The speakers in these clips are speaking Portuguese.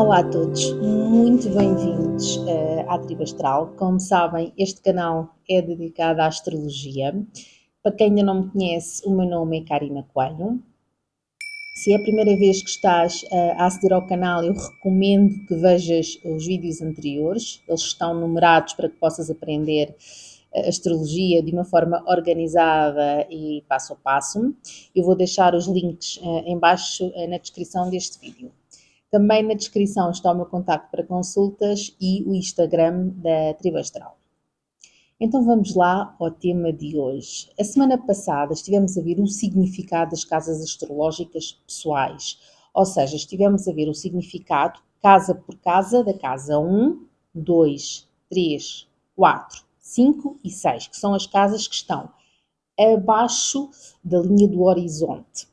Olá a todos, muito bem-vindos à Tribo Astral. Como sabem, este canal é dedicado à astrologia. Para quem ainda não me conhece, o meu nome é Karina Coelho. Se é a primeira vez que estás a aceder ao canal, eu recomendo que vejas os vídeos anteriores. Eles estão numerados para que possas aprender astrologia de uma forma organizada e passo a passo. Eu vou deixar os links em baixo na descrição deste vídeo. Também na descrição está o meu contacto para consultas e o Instagram da Tribo Astral. Então vamos lá ao tema de hoje. A semana passada estivemos a ver o significado das casas astrológicas pessoais, ou seja, estivemos a ver o significado casa por casa da casa 1, 2, 3, 4, 5 e 6, que são as casas que estão abaixo da linha do horizonte.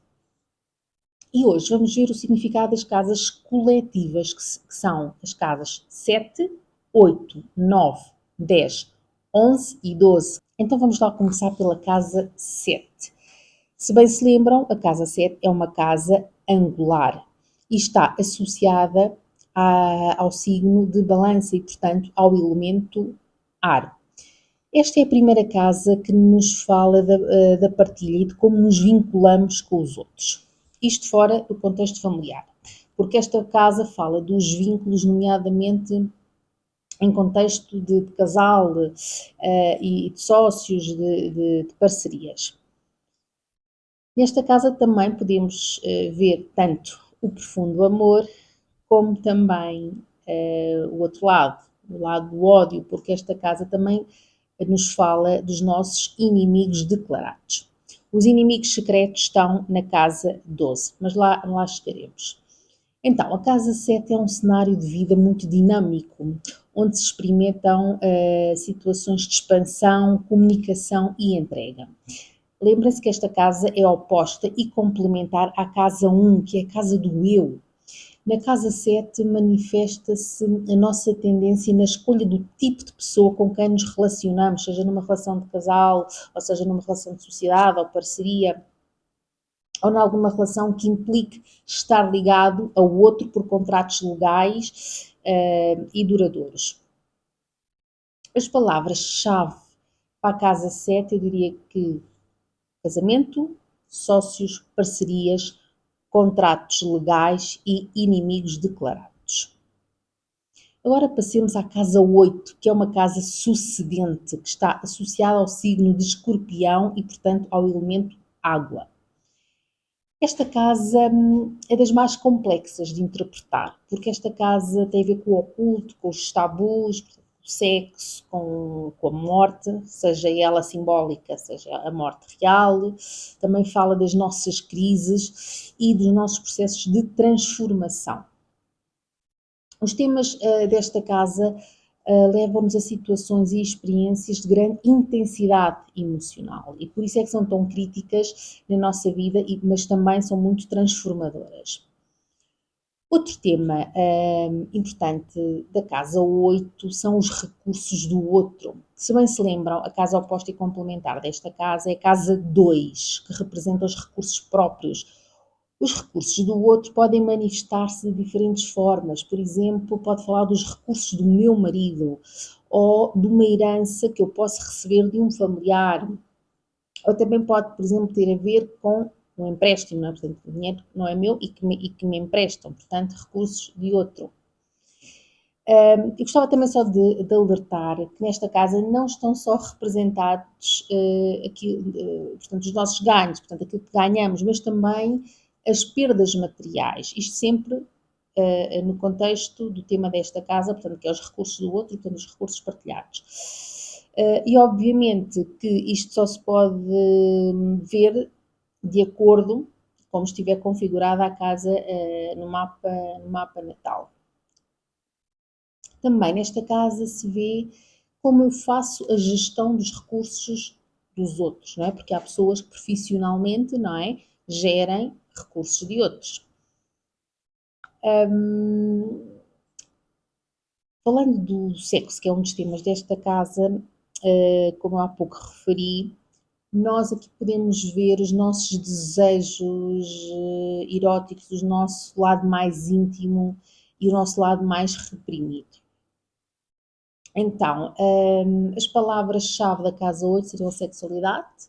E hoje vamos ver o significado das casas coletivas, que são as casas 7, 8, 9, 10, 11 e 12. Então vamos lá começar pela casa 7. Se bem se lembram, a casa 7 é uma casa angular e está associada ao signo de balança e, portanto, ao elemento ar. Esta é a primeira casa que nos fala da partilha e de como nos vinculamos com os outros. Isto fora do contexto familiar, porque esta casa fala dos vínculos, nomeadamente em contexto de casal e de sócios, de parcerias. Nesta casa também podemos ver tanto o profundo amor, como também o outro lado, o lado do ódio, porque esta casa também nos fala dos nossos inimigos declarados. Os inimigos secretos estão na casa 12, mas lá chegaremos. Então, a casa 7 é um cenário de vida muito dinâmico, onde se experimentam situações de expansão, comunicação e entrega. Lembra-se que esta casa é oposta e complementar à casa 1, que é a casa do eu. Na casa 7 manifesta-se a nossa tendência na escolha do tipo de pessoa com quem nos relacionamos, seja numa relação de casal, ou seja numa relação de sociedade ou parceria, ou em alguma relação que implique estar ligado ao outro por contratos legais e duradouros. As palavras-chave para a casa 7, eu diria que casamento, sócios, parcerias, contratos legais e inimigos declarados. Agora passemos à casa 8, que é uma casa sucedente, que está associada ao signo de Escorpião e, portanto, ao elemento água. Esta casa é das mais complexas de interpretar, porque esta casa tem a ver com o oculto, com os tabus, com o sexo, com a morte, seja ela simbólica, seja a morte real. Também fala das nossas crises e dos nossos processos de transformação. Os temas desta casa levam-nos a situações e experiências de grande intensidade emocional e por isso é que são tão críticas na nossa vida, mas também são muito transformadoras. Outro tema importante da casa 8 são os recursos do outro. Se bem se lembram, a casa oposta e complementar desta casa é a casa 2, que representa os recursos próprios. Os recursos do outro podem manifestar-se de diferentes formas. Por exemplo, pode falar dos recursos do meu marido ou de uma herança que eu posso receber de um familiar. Ou também pode, por exemplo, ter a ver com um empréstimo, não é? Portanto, o dinheiro não é meu e que me emprestam, portanto, recursos de outro. Eu gostava também só de alertar que nesta casa não estão só representados portanto, os nossos ganhos, portanto, aquilo que ganhamos, mas também as perdas materiais. Isto sempre no contexto do tema desta casa, portanto, que é os recursos do outro, portanto, os recursos partilhados. E obviamente que isto só se pode ver de acordo com como estiver configurada a casa no mapa natal. Também nesta casa se vê como eu faço a gestão dos recursos dos outros, não é? Porque há pessoas que profissionalmente, não é, gerem recursos de outros. Falando do sexo, que é um dos temas desta casa, como eu há pouco referi, nós aqui podemos ver os nossos desejos eróticos, o nosso lado mais íntimo e o nosso lado mais reprimido. Então, as palavras-chave da casa 8 seriam a sexualidade,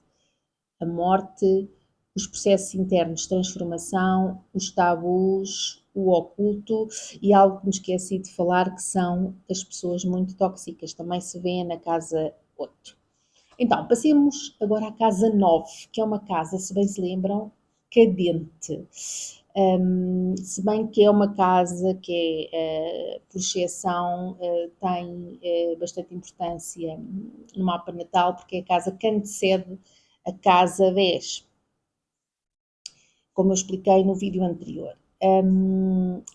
a morte, os processos internos de transformação, os tabus, o oculto e algo que me esqueci de falar, que são as pessoas muito tóxicas, também se vê na casa 8. Então, passemos agora à casa 9, que é uma casa, se bem se lembram, cadente. Se bem que é uma casa que é, por exceção, tem bastante importância no mapa natal, porque é a casa que antecede a casa 10, como eu expliquei no vídeo anterior.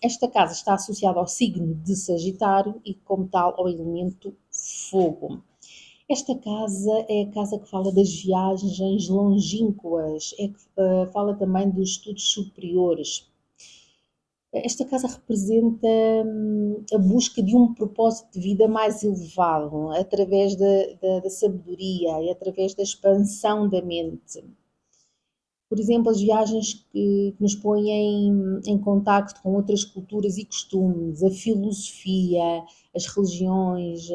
Esta casa está associada ao signo de Sagitário e, como tal, ao elemento fogo. Esta casa é a casa que fala das viagens longínquas, é que fala também dos estudos superiores. Esta casa representa a busca de um propósito de vida mais elevado, através da sabedoria e através da expansão da mente. Por exemplo, as viagens que nos põem em contacto com outras culturas e costumes, a filosofia, as religiões,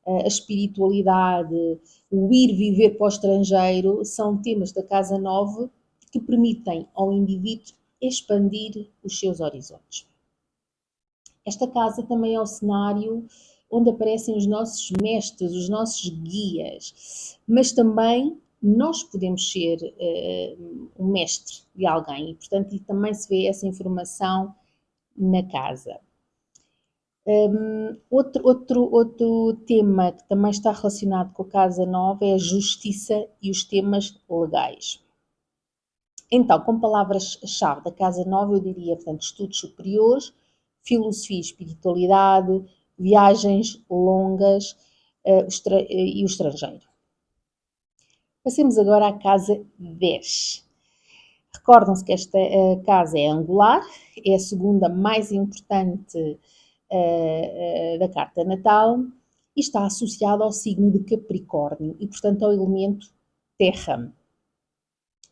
a espiritualidade, o ir viver para o estrangeiro, são temas da Casa 9 que permitem ao indivíduo expandir os seus horizontes. Esta casa também é o cenário onde aparecem os nossos mestres, os nossos guias, mas também nós podemos ser um mestre de alguém e, portanto, também se vê essa informação na casa. Outro tema que também está relacionado com a Casa 9 é a justiça e os temas legais. Então, com palavras-chave da Casa 9, eu diria, portanto, estudos superiores, filosofia e espiritualidade, viagens longas e o estrangeiro. Passemos agora à Casa 10. Recordam-se que esta casa é angular, é a segunda mais importante da carta natal e está associada ao signo de Capricórnio e, portanto, ao elemento terra.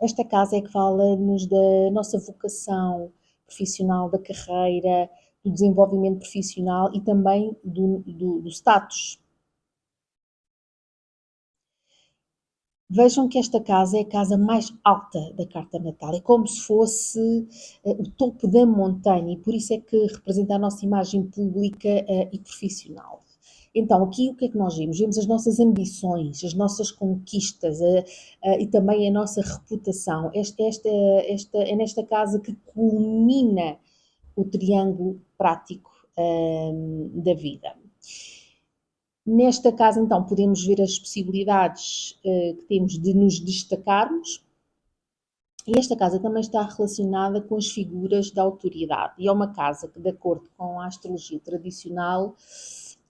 Esta casa é que fala-nos da nossa vocação profissional, da carreira, do desenvolvimento profissional e também do status. Vejam que esta casa é a casa mais alta da carta natal, é como se fosse o topo da montanha e por isso é que representa a nossa imagem pública e profissional. Então, aqui o que é que nós vemos? Vemos as nossas ambições, as nossas conquistas e também a nossa reputação. É nesta casa que culmina o triângulo prático da vida. Nesta casa, então, podemos ver as possibilidades que temos de nos destacarmos. E esta casa também está relacionada com as figuras da autoridade. E é uma casa que, de acordo com a astrologia tradicional,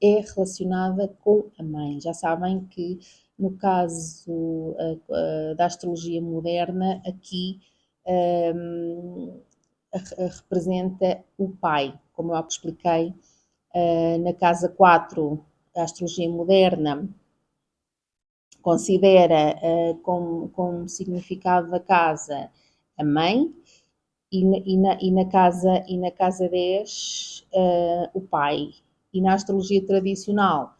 é relacionada com a mãe. Já sabem que, no caso da astrologia moderna, aqui representa o pai, como eu expliquei, na casa 4, a astrologia moderna considera como significado da casa a mãe e na casa 10 o pai. E na astrologia tradicional,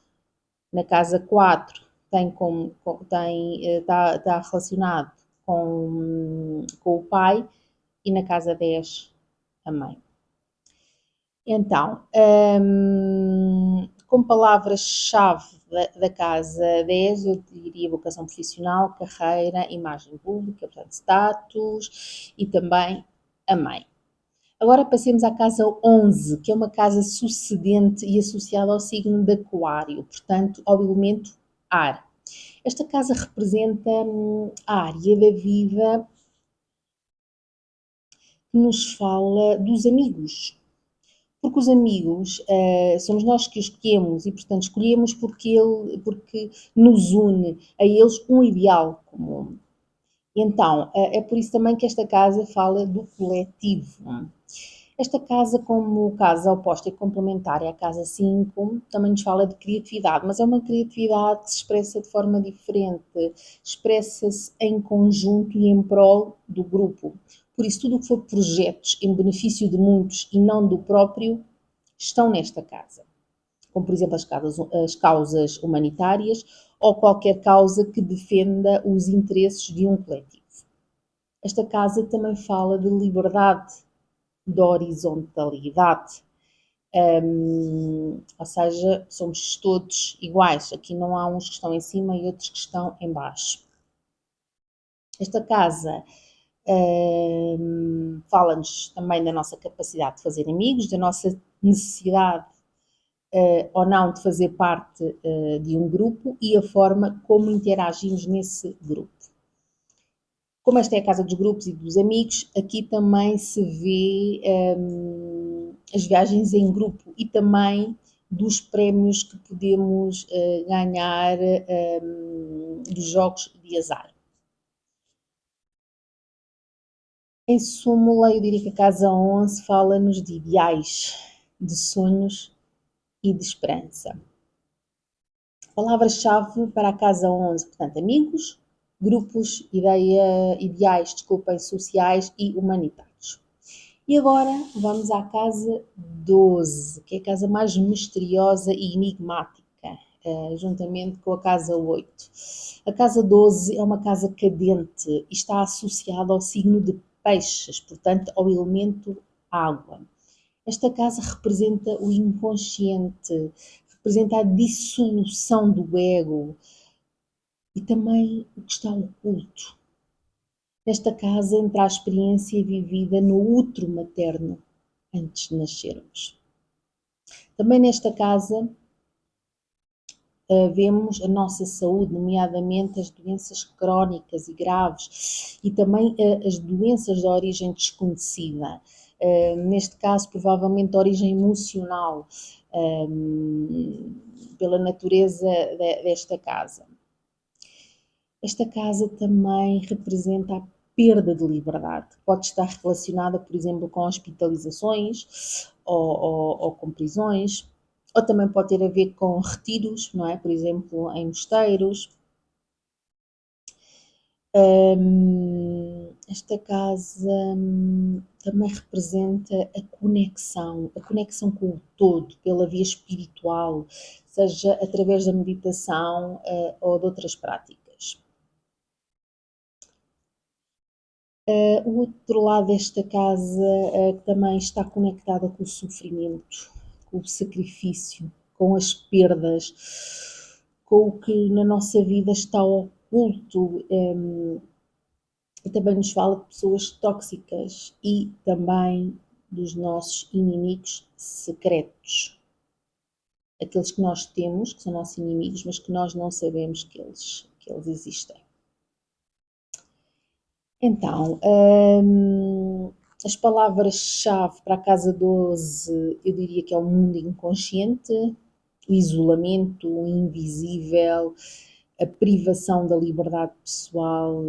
na casa 4 está relacionado com o pai e na casa 10 a mãe. Então, com palavras-chave da casa 10, eu diria vocação profissional, carreira, imagem pública, portanto, status e também a mãe. Agora passemos à casa 11, que é uma casa sucedente e associada ao signo de Aquário, portanto, ao elemento ar. Esta casa representa a área da vida que nos fala dos amigos. Porque os amigos somos nós que os escolhemos e, portanto, escolhemos porque nos une a eles um ideal comum. Então, é por isso também que esta casa fala do coletivo. Esta casa, como casa oposta e complementar à casa 5, também nos fala de criatividade, mas é uma criatividade que se expressa de forma diferente, expressa-se em conjunto e em prol do grupo. Por isso, tudo o que for projetos em benefício de muitos e não do próprio, estão nesta casa, como por exemplo as causas humanitárias ou qualquer causa que defenda os interesses de um coletivo. Esta casa também fala de liberdade, de horizontalidade, ou seja, somos todos iguais. Aqui não há uns que estão em cima e outros que estão em baixo. Esta casa fala-nos também da nossa capacidade de fazer amigos, da nossa necessidade ou não de fazer parte de um grupo e a forma como interagimos nesse grupo. Como esta é a casa dos grupos e dos amigos, aqui também se vê as viagens em grupo e também dos prémios que podemos ganhar dos jogos de azar. Em súmula, eu diria que a casa 11 fala-nos de ideais, de sonhos e de esperança. Palavra-chave para a casa 11, portanto, amigos, grupos, ideais, sociais e humanitários. E agora vamos à casa 12, que é a casa mais misteriosa e enigmática, juntamente com a casa 8. A casa 12 é uma casa cadente e está associada ao signo de peixes, portanto, ao elemento água. Esta casa representa o inconsciente, representa a dissolução do ego e também o que está oculto. Nesta casa entra a experiência vivida no útero materno antes de nascermos. Também nesta casa vemos a nossa saúde, nomeadamente as doenças crónicas e graves e também as doenças de origem desconhecida. Neste caso, provavelmente de origem emocional, pela natureza desta casa. Esta casa também representa a perda de liberdade. Pode estar relacionada, por exemplo, com hospitalizações ou com prisões, ou também pode ter a ver com retiros, não é? Por exemplo, em mosteiros. Esta casa também representa a conexão com o todo, pela via espiritual, seja através da meditação ou de outras práticas. O outro lado desta casa também está conectada com o sofrimento, com o sacrifício, com as perdas, com o que na nossa vida está oculto. E também nos fala de pessoas tóxicas e também dos nossos inimigos secretos. Aqueles que nós temos, que são nossos inimigos, mas que nós não sabemos que eles existem. Então, as palavras-chave para a casa 12, eu diria que é o mundo inconsciente, o isolamento, o invisível, a privação da liberdade pessoal,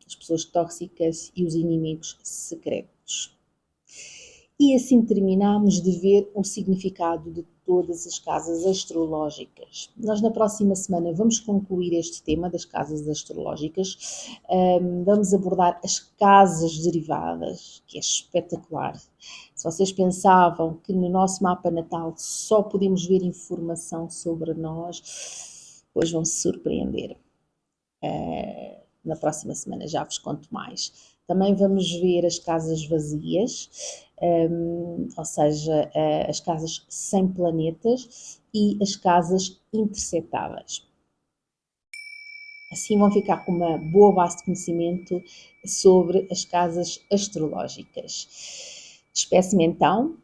as pessoas tóxicas e os inimigos secretos. E assim terminamos de ver o significado de todas as casas astrológicas. Nós na próxima semana vamos concluir este tema das casas astrológicas. Vamos abordar as casas derivadas, que é espetacular. Se vocês pensavam que no nosso mapa natal só podemos ver informação sobre nós, hoje vão se surpreender. Na próxima semana já vos conto mais. Também vamos ver as casas vazias, ou seja, as casas sem planetas e as casas interceptadas. Assim vão ficar com uma boa base de conhecimento sobre as casas astrológicas. Despeço-me então.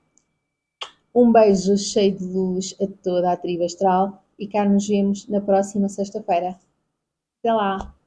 Um beijo cheio de luz a toda a tribo astral e cá nos vemos na próxima sexta-feira. Até lá!